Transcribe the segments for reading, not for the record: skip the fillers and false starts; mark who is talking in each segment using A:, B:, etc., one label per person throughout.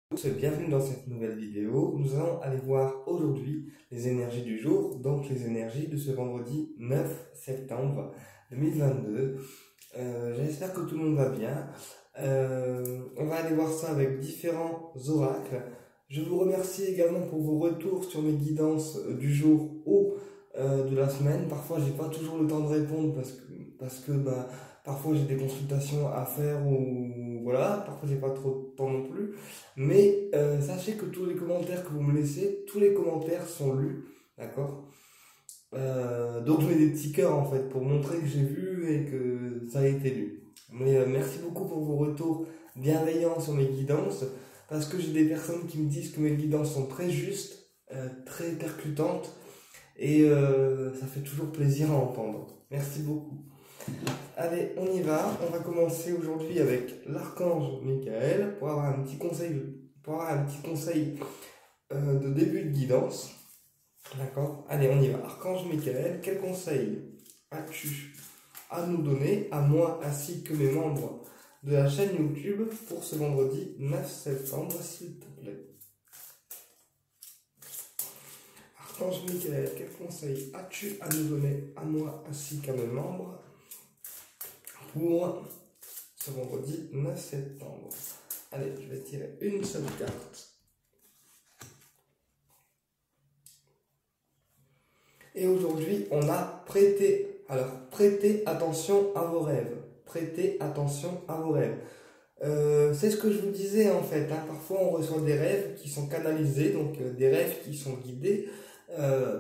A: Bienvenue dans cette nouvelle vidéo. Nous allons aller voir aujourd'hui les énergies du jour, donc les énergies de ce vendredi 9 septembre 2022. J'espère que tout le monde va bien. On va aller voir ça avec différents oracles. Je vous remercie également pour vos retours sur mes guidances du jour ou de la semaine. Parfois, j'ai pas toujours le temps de répondre parce que parfois j'ai des consultations à faire ou voilà, parfois j'ai pas trop de temps non plus. Mais sachez que tous les commentaires que vous me laissez, tous les commentaires sont lus, d'accord? Donc je mets des petits cœurs en fait pour montrer que j'ai vu et que ça a été lu. Mais merci beaucoup pour vos retours bienveillants sur mes guidances, parce que j'ai des personnes qui me disent que mes guidances sont très justes, très percutantes, et ça fait toujours plaisir à entendre. Merci beaucoup. Allez, on y va. On va commencer aujourd'hui avec l'archange Michael pour avoir un petit conseil de début de guidance. D'accord? Allez, on y va. Archange Michael, quel conseil as-tu à nous donner, à moi ainsi que mes membres de la chaîne YouTube, pour ce vendredi 9 septembre, s'il te plaît? Archange Michael, quel conseil as-tu à nous donner, à moi ainsi qu'à mes membres, pour ce vendredi 9 septembre? Allez, je vais tirer une seule carte. Et aujourd'hui, on a prêté. Alors, prêtez attention à vos rêves. Prêtez attention à vos rêves. C'est ce que je vous disais en fait, hein. Parfois, on reçoit des rêves qui sont canalisés, donc des rêves qui sont guidés.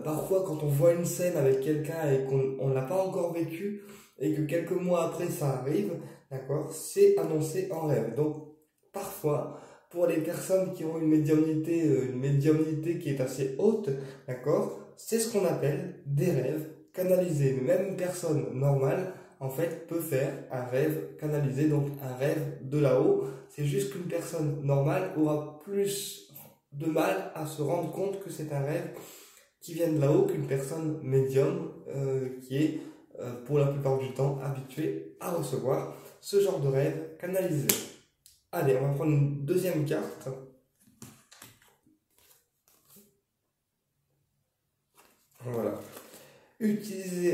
A: Parfois, quand on voit une scène avec quelqu'un et qu'on ne l'a pas encore vécu, et que quelques mois après ça arrive, d'accord, c'est annoncé en rêve. Donc, parfois, pour les personnes qui ont une médiumnité qui est assez haute, d'accord, c'est ce qu'on appelle des rêves canalisés. Même une personne normale, en fait, peut faire un rêve canalisé, donc un rêve de là-haut. C'est juste qu'une personne normale aura plus de mal à se rendre compte que c'est un rêve qui vient de là-haut qu'une personne médium qui est pour la plupart du temps habituée à recevoir ce genre de rêve canalisé. Allez, on va prendre une deuxième carte. Voilà.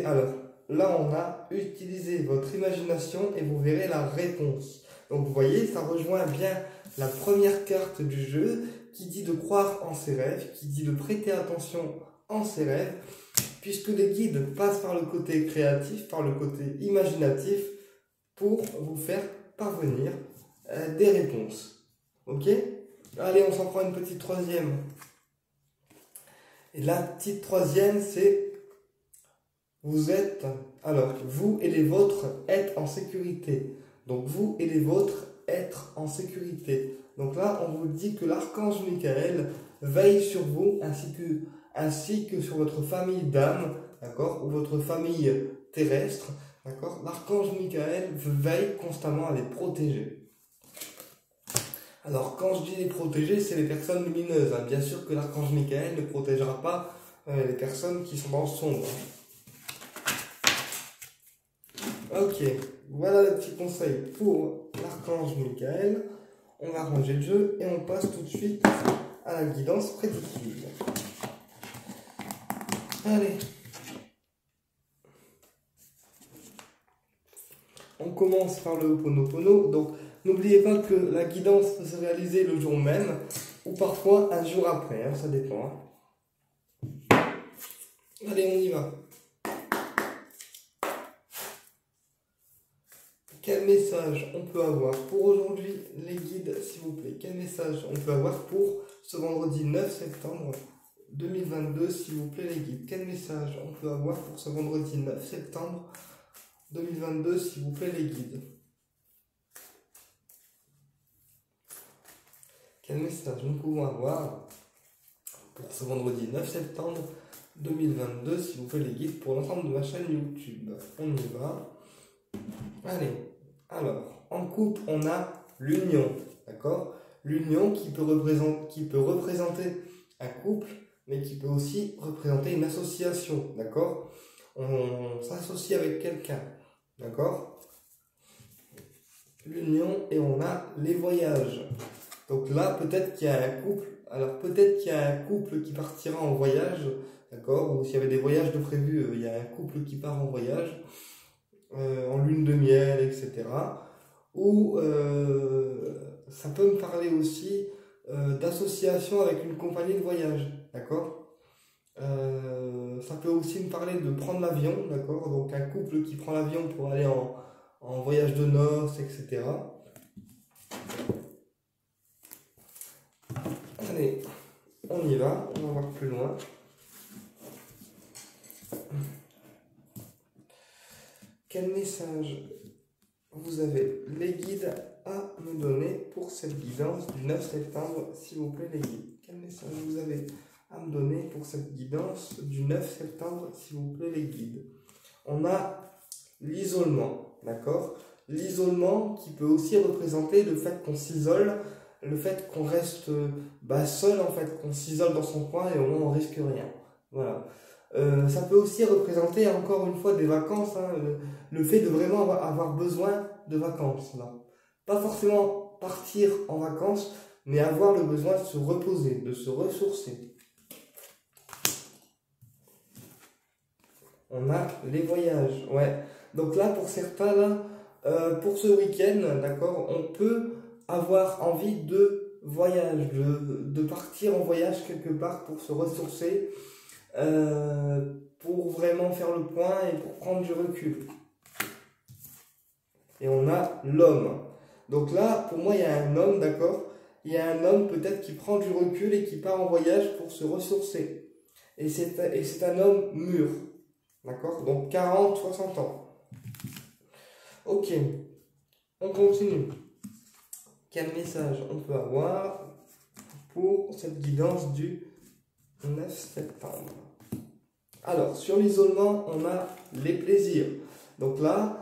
A: Alors, là on a utilisé votre imagination et vous verrez la réponse. Donc vous voyez, ça rejoint bien la première carte du jeu qui dit de croire en ses rêves, qui dit de prêter attention en ses rêves, puisque les guides passent par le côté créatif, par le côté imaginatif, pour vous faire parvenir des réponses. Ok? Allez, on s'en prend une petite troisième. Et la petite troisième, c'est vous et les vôtres êtes en sécurité. Donc vous et les vôtres être en sécurité. Donc là, on vous dit que l'archange Michael veille sur vous ainsi que sur votre famille d'âme, d'accord, ou votre famille terrestre, d'accord. L'archange Michael veille constamment à les protéger. Alors, quand je dis les protéger, c'est les personnes lumineuses, hein. Bien sûr que l'archange Michael ne protégera pas les personnes qui sont dans le sombre. Ok, voilà le petit conseil pour l'archange Michael. On va ranger le jeu et on passe tout de suite à la guidance prédictive. Allez. On commence par le Ho'oponopono. Donc, n'oubliez pas que la guidance peut se réaliser le jour même ou parfois un jour après, hein, ça dépend. Hein. Allez, on y va. Quel message on peut avoir pour aujourd'hui, les guides, s'il vous plaît? Quel message on peut avoir pour ce vendredi 9 septembre 2022, s'il vous plaît, les guides? Quel message on peut avoir pour ce vendredi 9 septembre 2022, s'il vous plaît, les guides? Quel message nous pouvons avoir pour ce vendredi 9 septembre 2022, s'il vous plaît, les guides, pour l'ensemble de ma chaîne YouTube? On y va. Allez, alors, en couple, on a l'union, d'accord? L'union qui peut représenter un couple, mais qui peut aussi représenter une association, d'accord? On s'associe avec quelqu'un, d'accord? L'union, et on a les voyages. Donc là, peut-être qu'il y a un couple. Alors peut-être qu'il y a un couple qui partira en voyage, d'accord? Ou s'il y avait des voyages de prévus, il y a un couple qui part en voyage, en lune de miel, etc. Ou ça peut me parler aussi d'association avec une compagnie de voyage, d'accord? Ça peut aussi me parler de prendre l'avion, d'accord? Donc un couple qui prend l'avion pour aller en voyage de noces, etc. Allez, on y va, on va voir plus loin. Quel message vous avez les guides à me donner pour cette guidance du 9 septembre, s'il vous plaît les guides? Quel message vous avez à me donner pour cette guidance du 9 septembre, s'il vous plaît les guides? On a l'isolement, d'accord? L'isolement qui peut aussi représenter le fait qu'on s'isole, le fait qu'on reste seul, en fait, qu'on s'isole dans son coin et au moins on risque rien. Voilà. Ça peut aussi représenter encore une fois des vacances, hein, le fait de vraiment avoir besoin de vacances. Là. Pas forcément partir en vacances, mais avoir le besoin de se reposer, de se ressourcer. On a les voyages, ouais. Donc là, pour certains, là, pour ce week-end, d'accord, on peut avoir envie de voyage, de partir en voyage quelque part pour se ressourcer, pour vraiment faire le point et pour prendre du recul. Et on a l'homme. Donc là, pour moi, il y a un homme, d'accord? Il y a un homme peut-être qui prend du recul et qui part en voyage pour se ressourcer. Et c'est un homme mûr. D'accord? Donc 40, 60 ans. Ok. On continue. Quel message on peut avoir pour cette guidance du 9 septembre? Alors, sur l'isolement, on a les plaisirs. Donc là,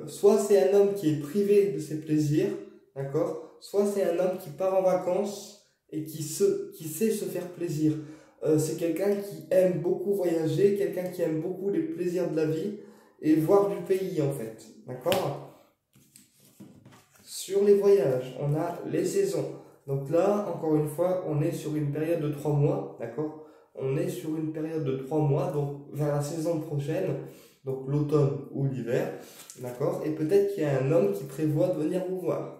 A: soit c'est un homme qui est privé de ses plaisirs, d'accord? Soit c'est un homme qui part en vacances et qui sait se faire plaisir. C'est quelqu'un qui aime beaucoup voyager, quelqu'un qui aime beaucoup les plaisirs de la vie et voir du pays en fait, d'accord? Sur les voyages, on a les saisons. Donc là, encore une fois, on est sur une période de 3 mois, d'accord? On est sur une période de 3 mois, donc vers la saison prochaine, donc l'automne ou l'hiver, d'accord? Et peut-être qu'il y a un homme qui prévoit de venir vous voir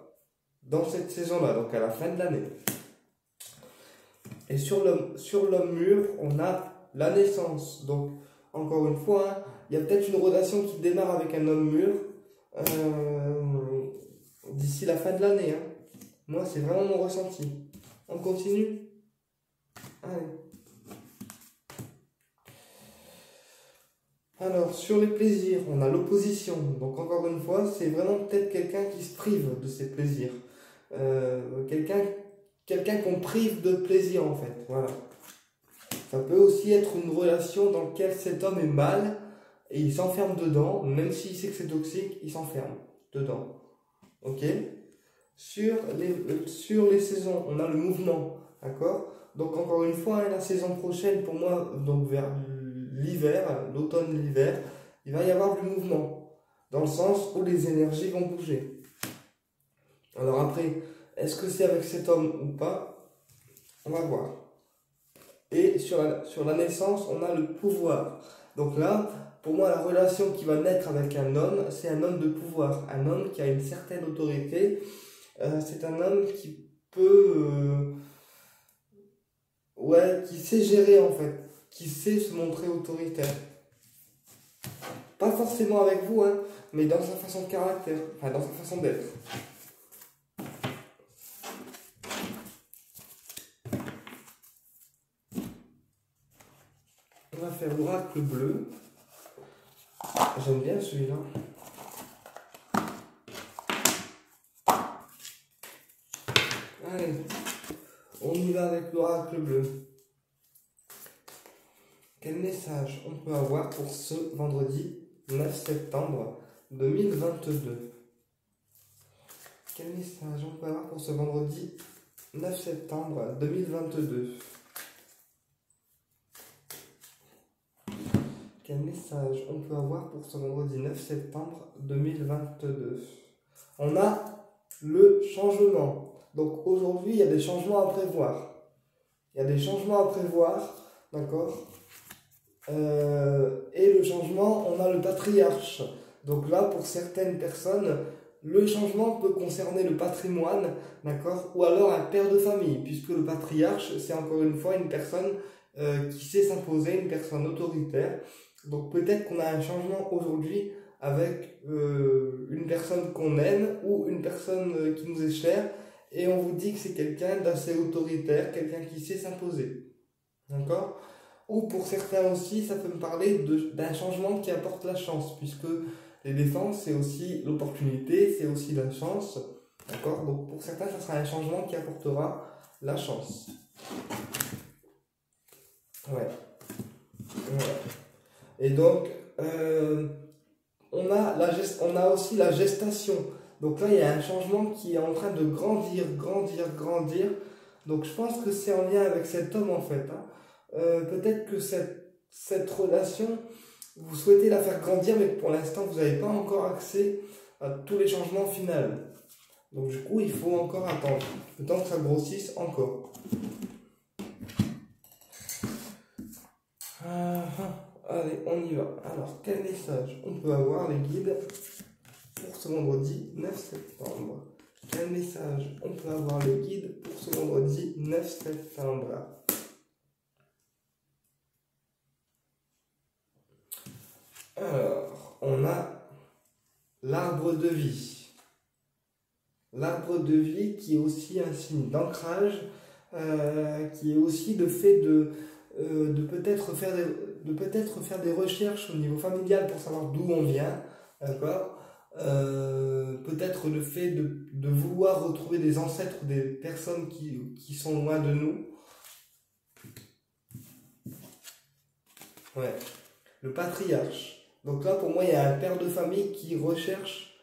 A: dans cette saison-là, donc à la fin de l'année. Et sur l'homme mûr, on a la naissance. Donc, encore une fois, hein, il y a peut-être une relation qui démarre avec un homme mûr d'ici la fin de l'année. Hein. Moi, c'est vraiment mon ressenti. On continue? Allez. Alors, sur les plaisirs, on a l'opposition. Donc, encore une fois, c'est vraiment peut-être quelqu'un qui se prive de ses plaisirs. Quelqu'un qu'on prive de plaisir, en fait. Voilà. Ça peut aussi être une relation dans laquelle cet homme est mal et il s'enferme dedans. Même s'il sait que c'est toxique, il s'enferme dedans. Ok? Sur les saisons, on a le mouvement. D'accord? Donc, encore une fois, hein, la saison prochaine, pour moi, donc vers l'hiver, l'automne, l'hiver, il va y avoir du mouvement, dans le sens où les énergies vont bouger. Alors après, est-ce que c'est avec cet homme ou pas? On va voir. Et sur la naissance, on a le pouvoir. Donc là, pour moi, la relation qui va naître avec un homme, c'est un homme de pouvoir, un homme qui a une certaine autorité. C'est un homme qui peut... qui sait gérer en fait, qui sait se montrer autoritaire. Pas forcément avec vous, hein, mais dans sa façon de caractère, enfin dans sa façon d'être. On va faire l'oracle bleu. J'aime bien celui-là. Allez, on y va avec l'oracle bleu. Quel message on peut avoir pour ce vendredi 9 septembre 2022? Quel message on peut avoir pour ce vendredi 9 septembre 2022? Quel message on peut avoir pour ce vendredi 9 septembre 2022? On a le changement. Donc aujourd'hui, il y a des changements à prévoir. Il y a des changements à prévoir, d'accord. Et le changement, on a le patriarche. Donc là, pour certaines personnes, le changement peut concerner le patrimoine, d'accord, ou alors un père de famille, puisque le patriarche, c'est encore une fois une personne qui sait s'imposer, une personne autoritaire. Donc peut-être qu'on a un changement aujourd'hui avec une personne qu'on aime ou une personne qui nous est chère, et on vous dit que c'est quelqu'un d'assez autoritaire, quelqu'un qui sait s'imposer. D'accord? Ou pour certains aussi, ça peut me parler d'un changement qui apporte la chance, puisque les défenses, c'est aussi l'opportunité, c'est aussi la chance. D'accord? Donc pour certains, ça sera un changement qui apportera la chance. Ouais. Ouais. Et donc, on a aussi la gestation. Donc là, il y a un changement qui est en train de grandir, grandir, grandir. Donc je pense que c'est en lien avec cet homme en fait. Hein. Peut-être que cette relation, vous souhaitez la faire grandir, mais que pour l'instant, vous n'avez pas encore accès à tous les changements finaux. Donc du coup, il faut encore attendre, le temps que ça grossisse encore. Allez, on y va. Alors, quel message on peut avoir, les guides, pour ce vendredi 9 septembre? Quel message on peut avoir, les guides, pour ce vendredi 9 septembre? Alors, on a l'arbre de vie. L'arbre de vie qui est aussi un signe d'ancrage, qui est aussi le fait de peut-être faire des recherches au niveau familial pour savoir d'où on vient, d'accord. Peut-être le fait de vouloir retrouver des ancêtres, des personnes qui sont loin de nous. Ouais. Le patriarche. Donc là, pour moi, il y a un père de famille qui recherche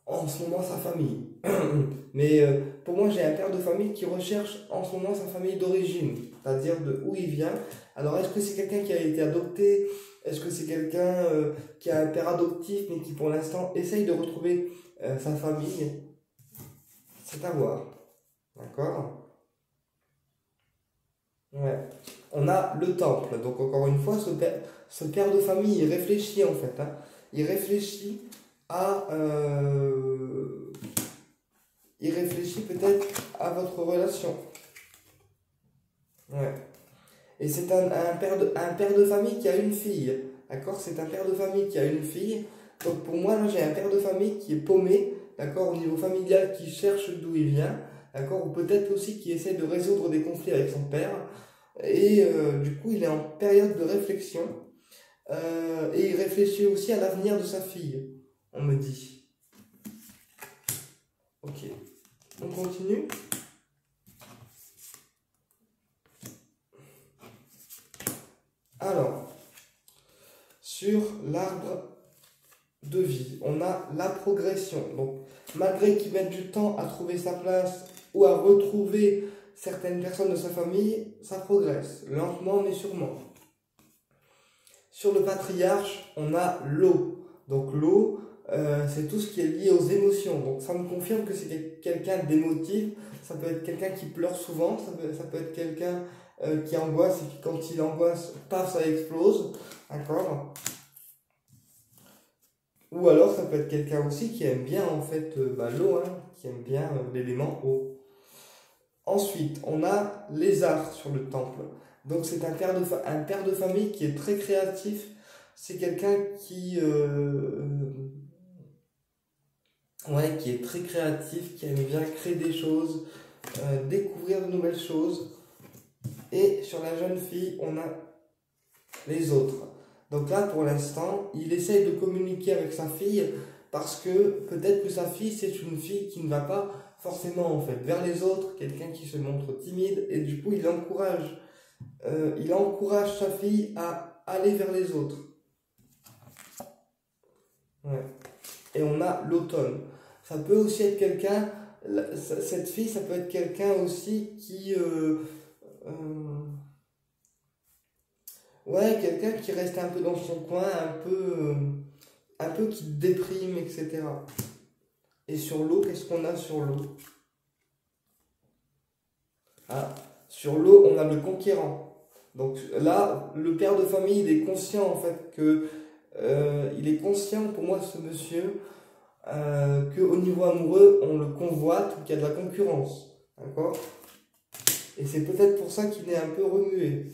A: en ce moment sa famille. Mais pour moi, j'ai un père de famille qui recherche en ce moment sa famille d'origine, c'est-à-dire de où il vient. Alors, est-ce que c'est quelqu'un qui a été adopté? Est-ce que c'est quelqu'un qui a un père adoptif, mais qui pour l'instant essaye de retrouver sa famille? C'est à voir. D'accord? Ouais. On a le temple. Donc, encore une fois, ce père de famille, il réfléchit en fait. Hein. Il réfléchit à. Il réfléchit peut-être à votre relation. Ouais. Et c'est un père de famille qui a une fille. D'accord? C'est un père de famille qui a une fille. Donc pour moi, là, j'ai un père de famille qui est paumé. D'accord? Au niveau familial, qui cherche d'où il vient. D'accord? Ou peut-être aussi qui essaie de résoudre des conflits avec son père. Et du coup, il est en période de réflexion. Et il réfléchit aussi à l'avenir de sa fille. On me dit. Ok. On continue? Alors, sur l'arbre de vie, on a la progression. Donc, malgré qu'il mette du temps à trouver sa place ou à retrouver certaines personnes de sa famille, ça progresse, lentement mais sûrement. Sur le patriarche, on a l'eau. Donc l'eau, c'est tout ce qui est lié aux émotions. Donc ça me confirme que c'est quelqu'un d'émotif. Ça peut être quelqu'un qui pleure souvent, ça peut être quelqu'un qui angoisse et qui quand il angoisse, paf, ça explose. D'accord? Ou alors ça peut être quelqu'un aussi qui aime bien en fait l'eau, hein, qui aime bien l'élément eau. Ensuite, on a les arts sur le temple. Donc c'est un père de famille qui est très créatif. C'est quelqu'un qui est très créatif, qui aime bien créer des choses, découvrir de nouvelles choses. Et sur la jeune fille, on a les autres. Donc là, pour l'instant, il essaye de communiquer avec sa fille parce que peut-être que sa fille, c'est une fille qui ne va pas forcément en fait vers les autres, quelqu'un qui se montre timide et du coup, il encourage sa fille à aller vers les autres. Ouais. Et on a l'automne. Ça peut aussi être quelqu'un, cette fille, ça peut être quelqu'un aussi qui... quelqu'un qui reste un peu dans son coin, un peu qui déprime, etc. Et sur l'eau, qu'est-ce qu'on a sur l'eau? Ah, sur l'eau, on a le conquérant. Donc là, le père de famille, il est conscient en fait que il est conscient pour moi ce monsieur qu'au niveau amoureux, on le convoite ou qu'il y a de la concurrence. D'accord? Et c'est peut-être pour ça qu'il est un peu remué.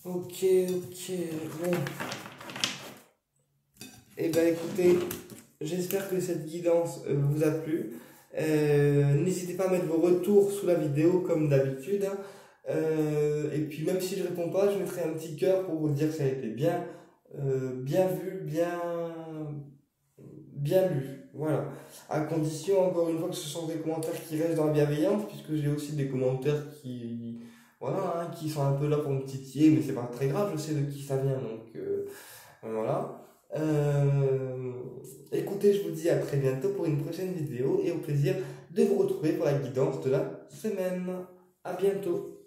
A: Ok, bon. Eh ben écoutez, j'espère que cette guidance vous a plu. N'hésitez pas à mettre vos retours sous la vidéo comme d'habitude. Hein. Et puis même si je réponds pas, je mettrai un petit cœur pour vous dire que ça a été bien vu, bien lu. Voilà. À condition, encore une fois, que ce sont des commentaires qui restent dans la bienveillance, puisque j'ai aussi des commentaires voilà, hein, qui sont un peu là pour me titiller, mais c'est pas très grave, je sais de qui ça vient, donc voilà. Écoutez, je vous dis à très bientôt pour une prochaine vidéo et au plaisir de vous retrouver pour la guidance de la semaine. À bientôt.